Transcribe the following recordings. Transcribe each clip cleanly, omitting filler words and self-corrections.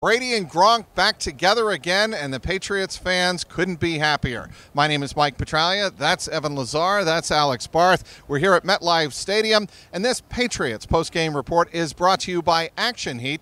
Brady and Gronk back together again, and the Patriots fans couldn't be happier. My name is Mike Petraglia. That's Evan Lazar. That's Alex Barth. We're here at MetLife Stadium, and this Patriots postgame report is brought to you by Action Heat.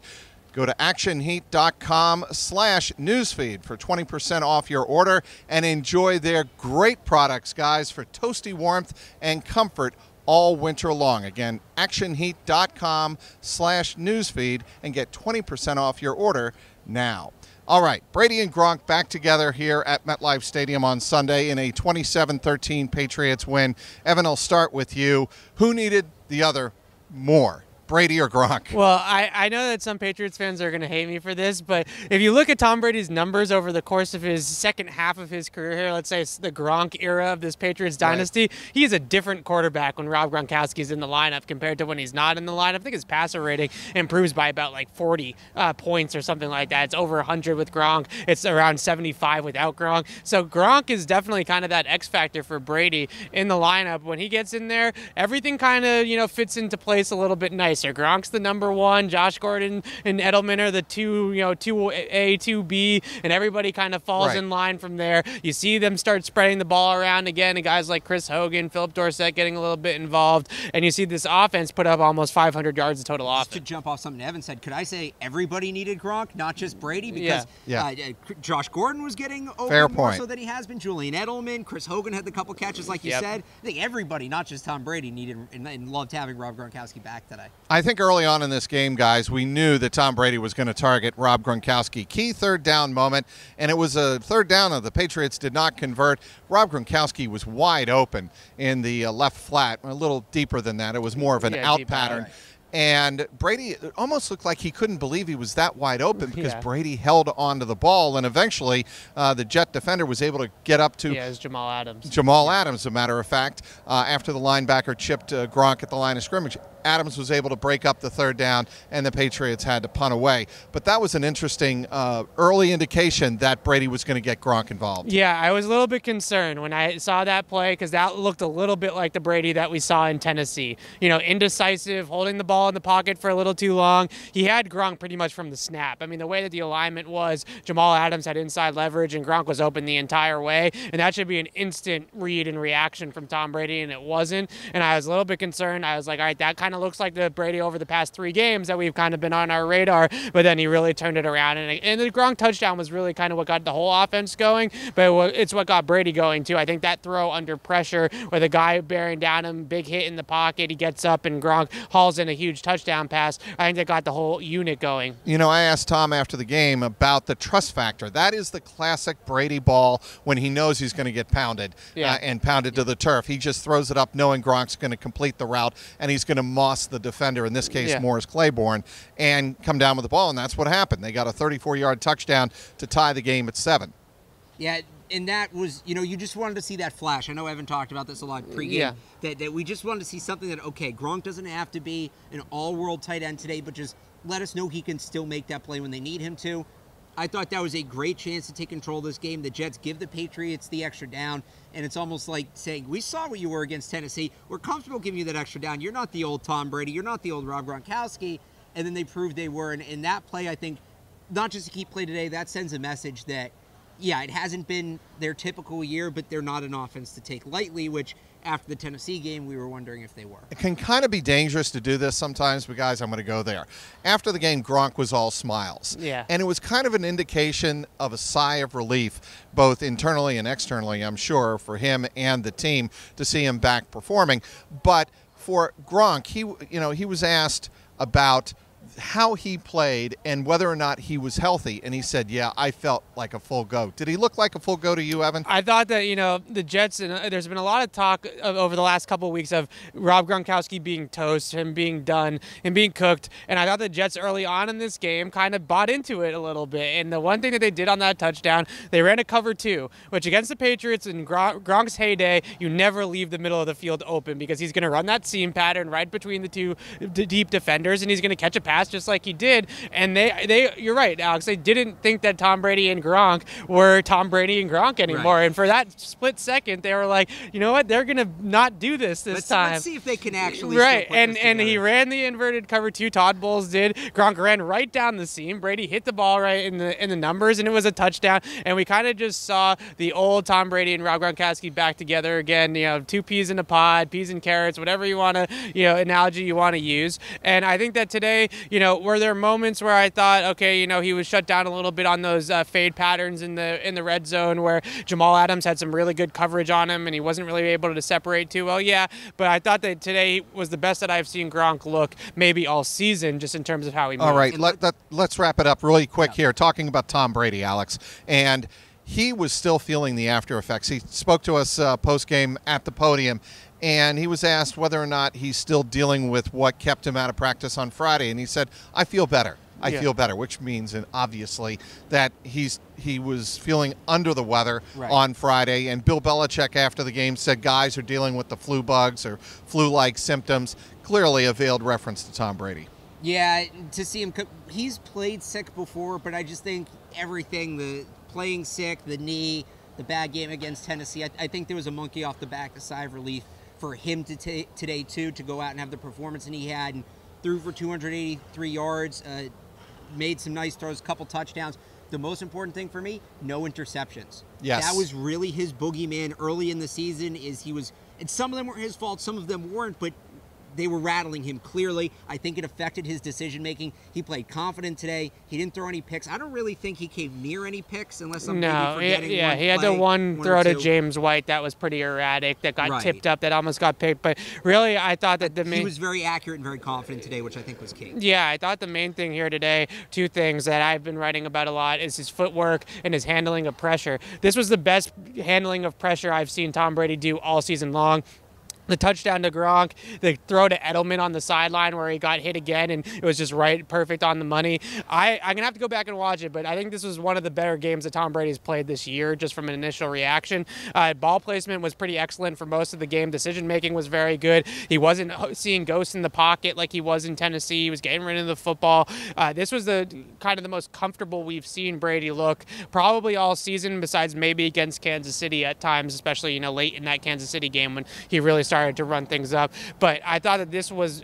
Go to actionheat.com/newsfeed for 20% off your order and enjoy their great products, guys, for toasty warmth and comfort all winter long. Again, actionheat.com/newsfeed and get 20% off your order now. All right, Brady and Gronk back together here at MetLife Stadium on Sunday in a 27-13 Patriots win. Evan, I'll start with you. Who needed the other more, Brady or Gronk? Well, I know that some Patriots fans are going to hate me for this, but if you look at Tom Brady's numbers over the course of his second half of his career here, let's say it's the Gronk era of this Patriots dynasty, he is a different quarterback when Rob Gronkowski is in the lineup compared to when he's not in the lineup. I think his passer rating improves by about like 40 points or something like that. It's over 100 with Gronk. It's around 75 without Gronk. So Gronk is definitely kind of that X factor for Brady in the lineup. When he gets in there, everything kind of, fits into place a little bit nicer. Gronk's the number one. Josh Gordon and Edelman are the 2A, 2B, and everybody kind of falls in line from there. You see them start spreading the ball around again, and guys like Chris Hogan, Philip Dorsett getting a little bit involved, and you see this offense put up almost 500 yards of total offense. Just to jump off something Evan said, could I say everybody needed Gronk, not just Brady? Because Josh Gordon was getting over more so than he has been. Julian Edelman, Chris Hogan had the couple catches like you said. I think everybody, not just Tom Brady, needed and loved having Rob Gronkowski back today. I think early on in this game, guys, we knew that Tom Brady was going to target Rob Gronkowski. Key third down moment, and it was a third down that the Patriots did not convert. Rob Gronkowski was wide open in the left flat, a little deeper than that. It was more of an out pattern. And Brady, it almost looked like he couldn't believe he was that wide open because Brady held onto the ball, and eventually the Jet defender was able to get up to it was Jamal Adams. Jamal Adams, as a matter of fact, after the linebacker chipped Gronk at the line of scrimmage. Adams was able to break up the third down, and the Patriots had to punt away. But that was an interesting early indication that Brady was going to get Gronk involved. Yeah, I was a little bit concerned when I saw that play because that looked a little bit like the Brady that we saw in Tennessee. Indecisive, holding the ball in the pocket for a little too long. He had Gronk pretty much from the snap. I mean, the way that the alignment was, Jamal Adams had inside leverage, and Gronk was open the entire way, and that should be an instant read and reaction from Tom Brady, and it wasn't. And I was a little bit concerned. I was like, all right, that kind of looks like the Brady over the past 3 games that we've kind of been on our radar, but then he really turned it around, and the Gronk touchdown was really kind of what got the whole offense going, but it's what got Brady going too. I think that throw under pressure with a guy bearing down him, big hit in the pocket, he gets up and Gronk hauls in a huge touchdown pass. I think that got the whole unit going. I asked Tom after the game about the trust factor. That is the classic Brady ball when he knows he's going to get pounded and pounded to the turf. He just throws it up knowing Gronk's going to complete the route, and he's going to moss the defender, in this case Morris Claiborne, and come down with the ball, and that's what happened. They got a 34-yard touchdown to tie the game at 7. Yeah, and that was, you just wanted to see that flash. I know Evan talked about this a lot pregame, that we just wanted to see something that, okay, Gronk doesn't have to be an all-world tight end today, but just let us know he can still make that play when they need him to. I thought that was a great chance to take control of this game. The Jets give the Patriots the extra down, and it's almost like saying, we saw what you were against Tennessee. We're comfortable giving you that extra down. You're not the old Tom Brady. You're not the old Rob Gronkowski. And then they proved they were. And in that play, I think, not just to keep play today, that sends a message that, it hasn't been their typical year, but they're not an offense to take lightly, which after the Tennessee game, we were wondering if they were. It can kind of be dangerous to do this sometimes, but guys, I'm going to go there. After the game, Gronk was all smiles. Yeah. And it was kind of an indication of a sigh of relief, both internally and externally, I'm sure, for him and the team to see him back performing. But for Gronk, he was asked about how he played and whether or not he was healthy, and he said, I felt like a full go. Did he look like a full go to you, Evan? I thought that, the Jets, and there's been a lot of talk over the last couple of weeks of Rob Gronkowski being toast, him being done, and being cooked, and I thought the Jets early on in this game kind of bought into it a little bit, and the one thing that they did on that touchdown, they ran a cover 2, which against the Patriots in Gronk's heyday, you never leave the middle of the field open because he's going to run that seam pattern right between the two deep defenders, and he's going to catch a pass pass just like he did. And you're right, Alex, they didn't think that Tom Brady and Gronk were Tom Brady and Gronk anymore. Right. And for that split second, they were like, you know what, they're going to not do this time. Let's see if they can actually right. And he ran the inverted cover 2. Todd Bowles did. Gronk ran right down the seam. Brady hit the ball right in the numbers, and it was a touchdown. And we kind of just saw the old Tom Brady and Rob Gronkowski back together again. 2 peas in a pod, peas and carrots, whatever you want to, analogy you want to use. And I think that today, were there moments where I thought, okay, he was shut down a little bit on those fade patterns in the red zone where Jamal Adams had some really good coverage on him and he wasn't really able to separate too well. Yeah, but I thought that today was the best that I've seen Gronk look maybe all season, just in terms of how he moved. All right, let's wrap it up really quick here, talking about Tom Brady, Alex. And he was still feeling the after effects. He spoke to us post-game at the podium, and he was asked whether or not he's still dealing with what kept him out of practice on Friday. And he said, I feel better. I feel better, which means, and obviously, that he was feeling under the weather on Friday. And Bill Belichick, after the game, said guys are dealing with the flu bugs or flu-like symptoms. Clearly a veiled reference to Tom Brady. Yeah, to see him, he's played sick before, but I just think everything, the playing sick, the knee, the bad game against Tennessee, I think there was a monkey off the back, a sigh of relief for him today, too, to go out and have the performance and he had, and threw for 283 yards, made some nice throws, couple touchdowns. The most important thing for me, no interceptions. Yes. That was really his boogeyman early in the season, and some of them were his fault, some of them weren't, but they were rattling him clearly. I think it affected his decision-making. He played confident today. He didn't throw any picks. I don't really think he came near any picks unless I'm maybe forgetting one he had play, the one throw or to two. James White that was pretty erratic, that got tipped up, that almost got picked. But really, I thought that he was very accurate and very confident today, which I think was key. Yeah, I thought the main thing here today, 2 things that I've been writing about a lot, is his footwork and his handling of pressure. This was the best handling of pressure I've seen Tom Brady do all season long. The touchdown to Gronk, the throw to Edelman on the sideline where he got hit again and it was just perfect on the money. I'm going to have to go back and watch it, but I think this was one of the better games that Tom Brady's played this year, just from an initial reaction. Ball placement was pretty excellent for most of the game. Decision-making was very good. He wasn't seeing ghosts in the pocket like he was in Tennessee. He was getting rid of the football. This was the most comfortable we've seen Brady look probably all season, besides maybe against Kansas City at times, especially late in that Kansas City game when he really started to run things up. But I thought that this was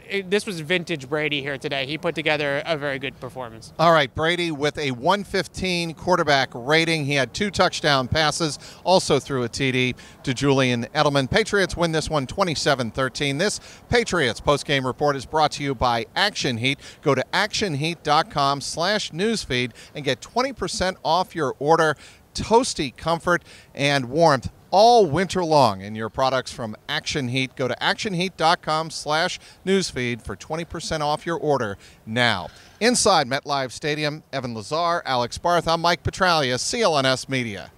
vintage Brady here today. He put together a very good performance. All right, Brady with a 115 quarterback rating. He had 2 touchdown passes, also threw a TD to Julian Edelman. Patriots win this one 27-13. This Patriots postgame report is brought to you by Action Heat. Go to actionheat.com/newsfeed and get 20% off your order. Toasty comfort and warmth all winter long in your products from Action Heat. Go to actionheat.com/newsfeed for 20% off your order now. Inside MetLife Stadium, Evan Lazar, Alex Barth, I'm Mike Petraglia, CLNS Media.